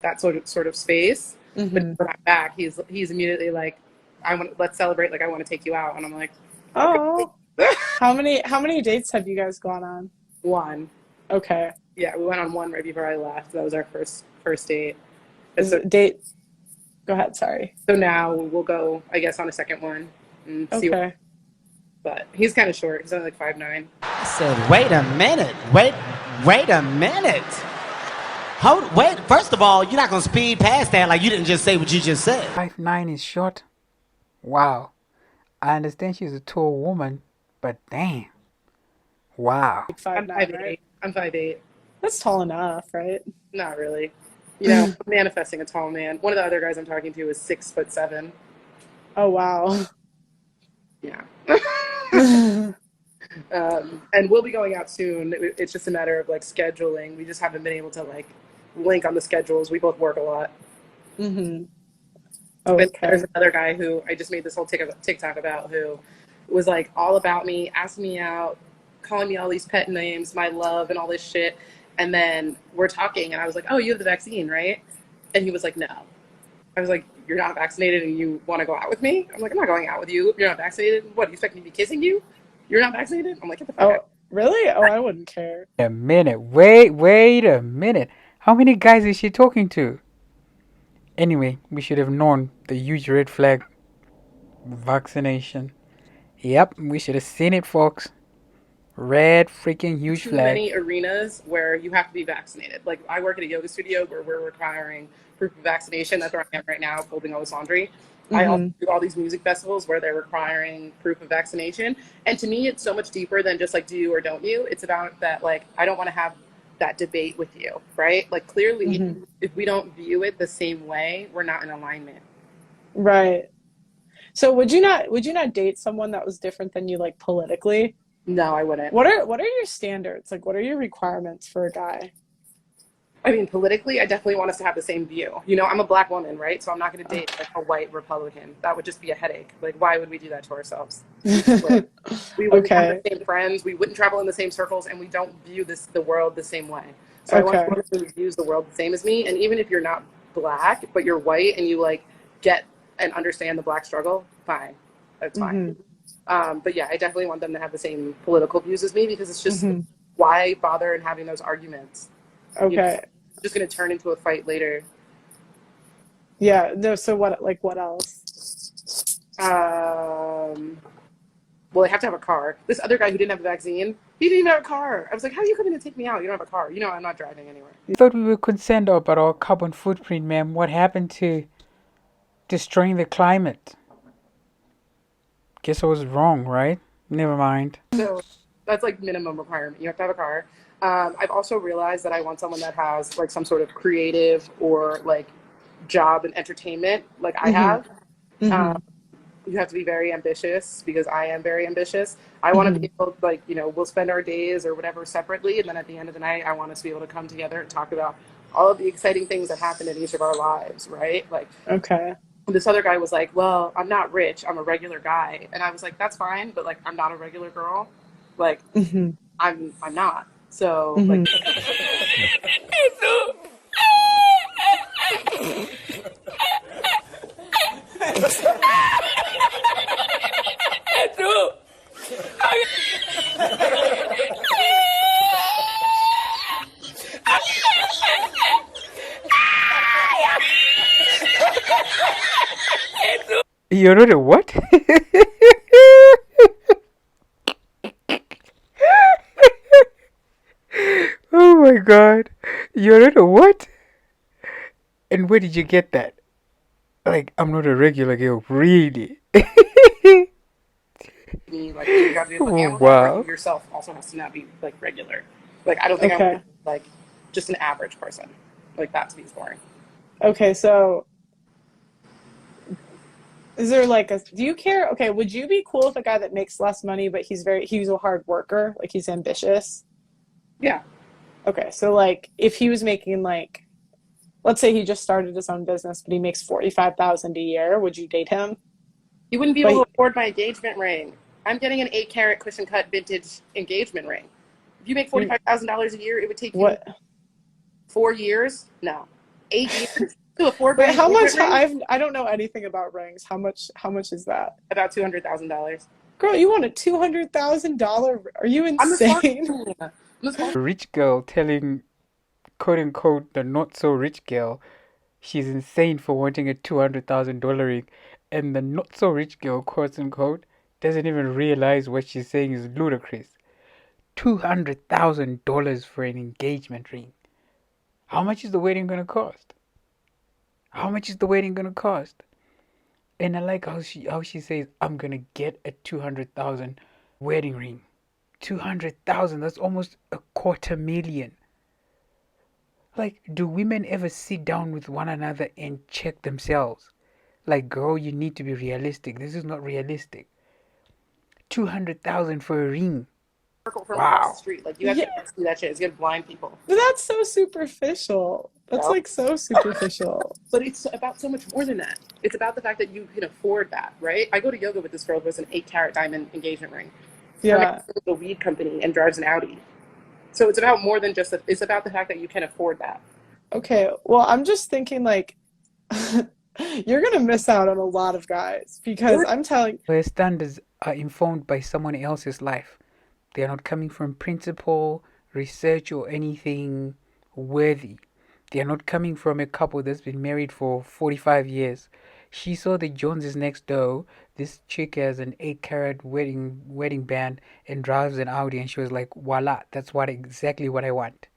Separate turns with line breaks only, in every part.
that sort of space. But
Hmm.
when I'm back, he's immediately like, let's celebrate. Like I want to take you out, and I'm like, okay.
Oh, how many dates have you guys gone on?
One.
Okay.
Yeah, we went on one right before I left. That was our first date. And
Is
so
it date? Go ahead. Sorry.
so now we'll go, I guess, on a second one and see what.
Okay.
But he's kind of short. He's only like 5'9".
I said, wait a minute. Wait a minute. Wait. First of all, you're not gonna speed past that like you didn't just say what you just said.
5'9" is short? Wow. I understand she's a tall woman, but damn. Wow.
Like five
I'm
nine,
five
right?
eight. I'm 5'8".
That's tall enough, right?
Not really. I'm manifesting a tall man. One of the other guys I'm talking to is 6'7".
Oh wow.
Yeah. And we'll be going out soon. It's just a matter of like scheduling. We just haven't been able to like link on the schedules. We both work a lot.
Hmm.
And
Okay.
there's another guy who I just made this whole TikTok about who was like all about me, asking me out, calling me all these pet names, my love, and all this shit. And then we're talking, and I was like, "Oh, you have the vaccine, right?" And he was like, "No." I was like, "You're not vaccinated, and you want to go out with me?" I'm like, "I'm not going out with you. You're not vaccinated. What, do you expect me to be kissing you? You're not vaccinated?" I'm like, "Get the fuck out."
Oh, really? Oh, I wouldn't care.
A minute. Wait a minute. How many guys is she talking to? Anyway, we should have known the huge red flag vaccination. Yep, we should have seen it, folks. Red freaking huge
Too
flag.
many arenas where you have to be vaccinated. Like I work at a yoga studio where we're requiring proof of vaccination. That's where I am right now, folding all this laundry. I also
Hmm.
do all these music festivals where they're requiring proof of vaccination. And to me, it's so much deeper than just like do or don't you. It's about that like I don't want to have that debate with you, right? Like clearly,
Hmm.
if we don't view it the same way, we're not in alignment.
Right. So would you not date someone that was different than you like politically?
No, I wouldn't.
What are your standards? Like what are your requirements for a guy?
I mean, politically, I definitely want us to have the same view. I'm a black woman, right? So I'm not going to date like a white Republican. That would just be a headache. Like, why would we do that to ourselves? Like, we wouldn't have the
Okay.
same friends. We wouldn't travel in the same circles, and we don't view the world the same way. So I want
Okay.
someone who views the world the same as me. And even if you're not black, but you're white and you like get and understand the black struggle, fine, that's fine.
Hmm.
But yeah, I definitely want them to have the same political views as me because it's just
Hmm.
why bother in having those arguments? You know,
Okay.
it's just going to turn into a fight later.
Yeah. No, so what else?
Um, well, they have to have a car. This other guy who didn't have a vaccine, he didn't even have a car. I was like, how are you coming to take me out? You don't have a car. I'm not driving anywhere.
Thought we were concerned about our carbon footprint, ma'am. What happened to destroying the climate? Guess I was wrong, right? Never mind.
So that's like minimum requirement. You have to have a car. I've also realized that I want someone that has like some sort of creative or like job and entertainment like I
Hmm.
have. Um,
Hmm.
you have to be very ambitious because I am very ambitious. I want to
Hmm.
be able to, like, we'll spend our days or whatever separately. And then at the end of the night, I want us to be able to come together and talk about all of the exciting things that happen in each of our lives, right? Like
Okay.
this other guy was like, well, I'm not rich. I'm a regular guy. And I was like, that's fine. But like, I'm not a regular girl. Like
Hmm.
I'm not. So like,
Hmm.
You know the what? Oh my god. You know the what? And where did you get that? Like, I'm not a regular girl, really.
me, like you got to be able to
Oh,
handle that, or you
wow.
yourself also has to not be like regular. Like I don't think I want to
Okay.
be like just an average person. Like that to me is boring.
Okay. So is there like a, do you care? Okay. Would you be cool with a guy that makes less money, but he's a hard worker, like he's ambitious?
Yeah,
Okay. So like if he was making like, let's say he just started his own business, but he makes 45,000 a year, would you date him?
you wouldn't be
But
able
he,
to afford my engagement ring. I'm getting an 8 carat cushion cut vintage engagement ring. If you make
you,
$45,000 a year, it would take you
what?
4 years. No, 8 years to afford my
Wait, how much?
engagement ring?
I don't know anything about rings. How much is that?
About $200,000.
Girl, you want a $200,000? Are you
I'm a smart
insane?
queen. I'm a smart.
A rich girl telling, quote unquote, the not so rich girl she's insane for wanting a $200,000 ring, and the not so rich girl, quote unquote, doesn't even realize what she's saying is ludicrous. $200,000 for an engagement ring. How much is the wedding gonna cost? How much is the wedding gonna cost? And I like how she says, I'm gonna get a 200,000 wedding ring. 200,000, that's almost a quarter million. Like, do women ever sit down with one another and check themselves? Like, girl, you need to be realistic. This is not realistic. 200,000 for a ring.
From across the
Wow.
street. Like you have
Yeah,
to see that shit. It's gonna blind people.
but that's so superficial. That's
Yeah.
like so superficial.
But it's about so much more than that. It's about the fact that you can afford that, right? I go to yoga with this girl who has an 8 carat diamond engagement ring. Her man
Yeah.
owns a weed company and drives an Audi. So it's about more than just. It's about the fact that you can afford that.
Okay. Well, I'm just thinking like you're gonna miss out on a lot of guys because I'm telling.
Where standards are informed by someone else's life. They are not coming from principle, research, or anything worthy. They are not coming from a couple that's been married for 45 years. She saw the Joneses next door. This chick has an 8 carat wedding band and drives an Audi, and she was like, voila, that's exactly what I want.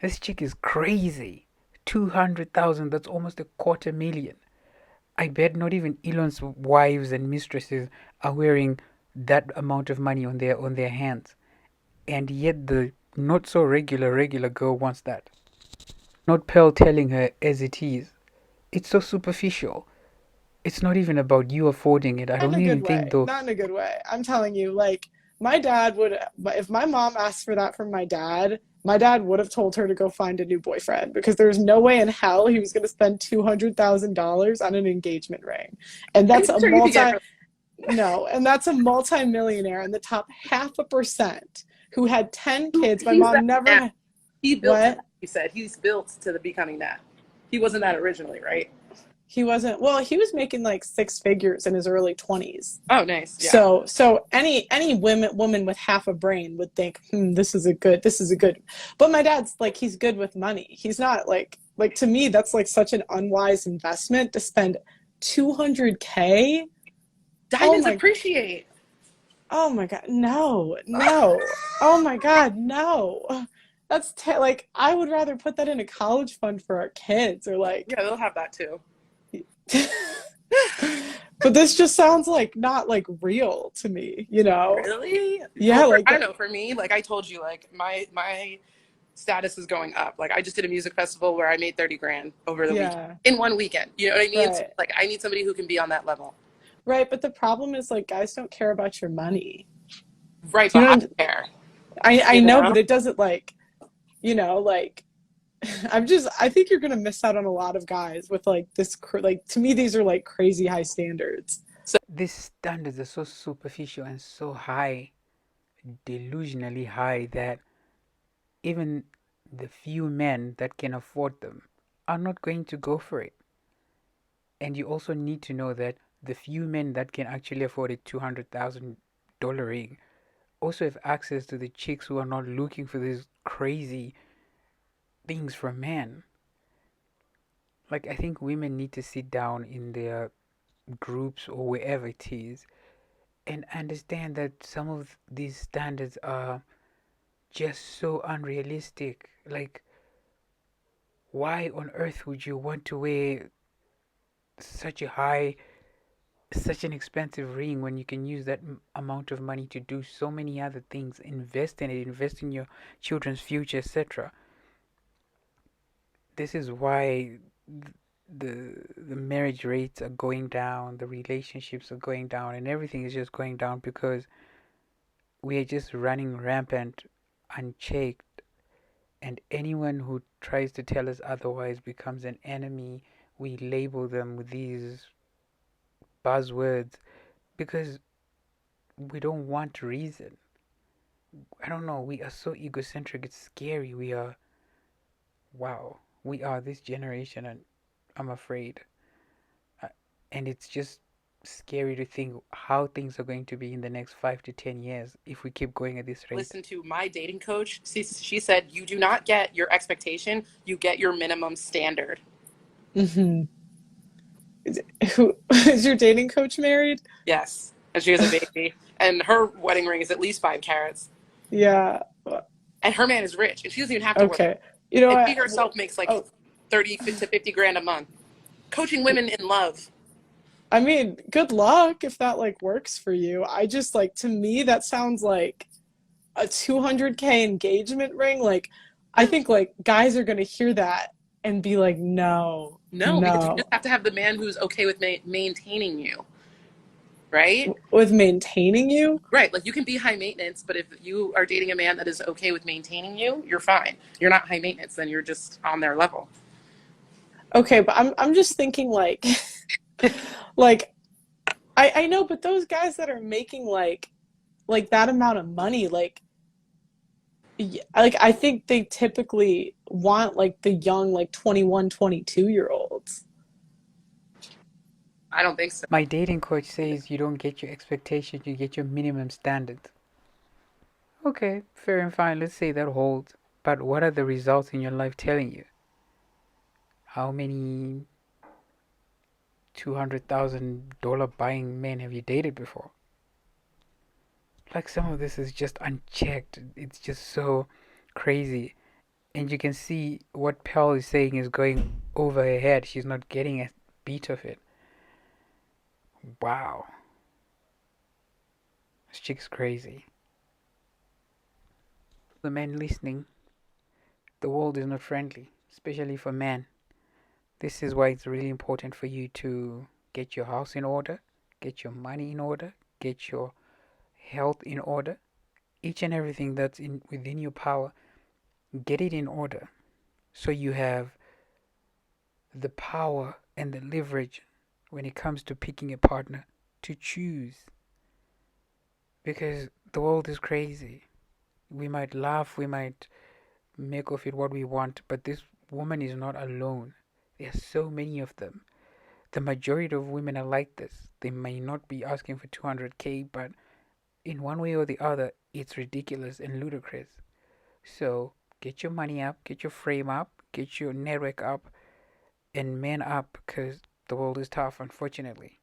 This chick is crazy. 200,000, that's almost a quarter million. I bet not even Elon's wives and mistresses are wearing that amount of money on their hands. And yet the not so regular girl wants that. Not Pearl telling her as it is. It's so superficial. It's not even about you affording it. I
Not in
don't
a good
even think
way.
though.
Not in a good way. I'm telling you, like, my dad would, if my mom asked for that from my dad would have told her to go find a new boyfriend because there's no way in hell he was going to spend $200,000 on an engagement ring. And
I'm
that's a
sure you could get it for.
no, and that's a multi-millionaire in the top 0.5% who had 10 kids. My
He's
mom
that
never
now.
had,
He built.
what?
You said he's built to the becoming that. He wasn't that originally, right?
He wasn't, well, he was making like six figures in his early 20s.
Oh, nice. Yeah.
So any woman with half a brain would think, this is a good. But my dad's like, he's good with money. He's not like to me that's like such an unwise investment to spend 200K.
Diamonds
my
appreciate.
oh my god, no, oh my god, no. That's like I would rather put that in a college fund for our kids or like.
Yeah, they'll have that too.
But this just sounds like not like real to me, you know?
Really?
Yeah,
Well,
like
I don't know. For me, like I told you, like my status is going up. Like I just did a music festival where I made 30 grand over the weekend
yeah,
in one weekend. You know what I mean? So,
right.
like I need somebody who can be on that level.
Right, but the problem is like guys don't care about your money.
Right,
Do you
but
know
I
what
care.
I
You
know,
know?
but it doesn't like, like I think you're gonna miss out on a lot of guys with like this like to me these are like crazy high standards.
These standards are so superficial and so high, delusionally high, that even the few men that can afford them are not going to go for it. And you also need to know that the few men that can actually afford a $200,000 ring also have access to the chicks who are not looking for these crazy things from men. Like, I think women need to sit down in their groups or wherever it is and understand that some of these standards are just so unrealistic. Like, why on earth would you want to wear such a high, such an expensive ring when you can use that amount of money to do so many other things? Invest in it, invest in your children's future, etc. This is why the marriage rates are going down, the relationships are going down, and everything is just going down because we are just running rampant, unchecked, and anyone who tries to tell us otherwise becomes an enemy. We label them with these buzzwords because we don't want reason. I don't know, we are so egocentric, it's scary. We are, wow. We are this generation, and I'm afraid. Uh, and it's just scary to think how things are going to be in the next 5 to 10 years if we keep going at this rate.
Listen to my dating coach. She said, you do not get your expectation, you get your minimum standard.
Hmm. Who is your dating coach married?
Yes. And she has a baby. And her wedding ring is at least 5 carats.
Yeah.
And her man is rich. And she doesn't even have to work.
Okay. You know
And she
what?
herself makes like
Oh,
30 to 50 grand a month. Coaching women in love.
I mean, good luck if that like works for you. I just like to me that sounds like a 200K engagement ring. Like I think like guys are gonna hear that and be like, no,
No, because you just
no.
have to have the man who's okay with maintaining you. Right?
With maintaining you?
Right. Like you can be high maintenance, but if you are dating a man that is okay with maintaining you, you're fine. You're not high maintenance, then you're just on their level.
Okay, but I'm just thinking like like I know, but those guys that are making like that amount of money, like I think they typically want like the young like 21, 22-year olds.
I don't think so.
My dating coach says you don't get your expectations, you get your minimum standards. Okay, fair and fine, let's say that holds. But what are the results in your life telling you? How many $200,000 buying men have you dated before? Like some of this is just unchecked. It's just so crazy. And you can see what Pearl is saying is going over her head. She's not getting a beat of it. Wow. This chick's crazy. The men listening, the world is not friendly, especially for men. This is why it's really important for you to get your house in order, get your money in order, get your health in order. Each and everything that's within your power, get it in order so you have the power and the leverage when it comes to picking a partner to choose. Because the world is crazy. We might laugh, we might make of it what we want, but this woman is not alone. There are so many of them. The majority of women are like this. They may not be asking for 200K, but in one way or the other, it's ridiculous and ludicrous. So get your money up, get your frame up, get your network up, and man up because the world is tough, unfortunately.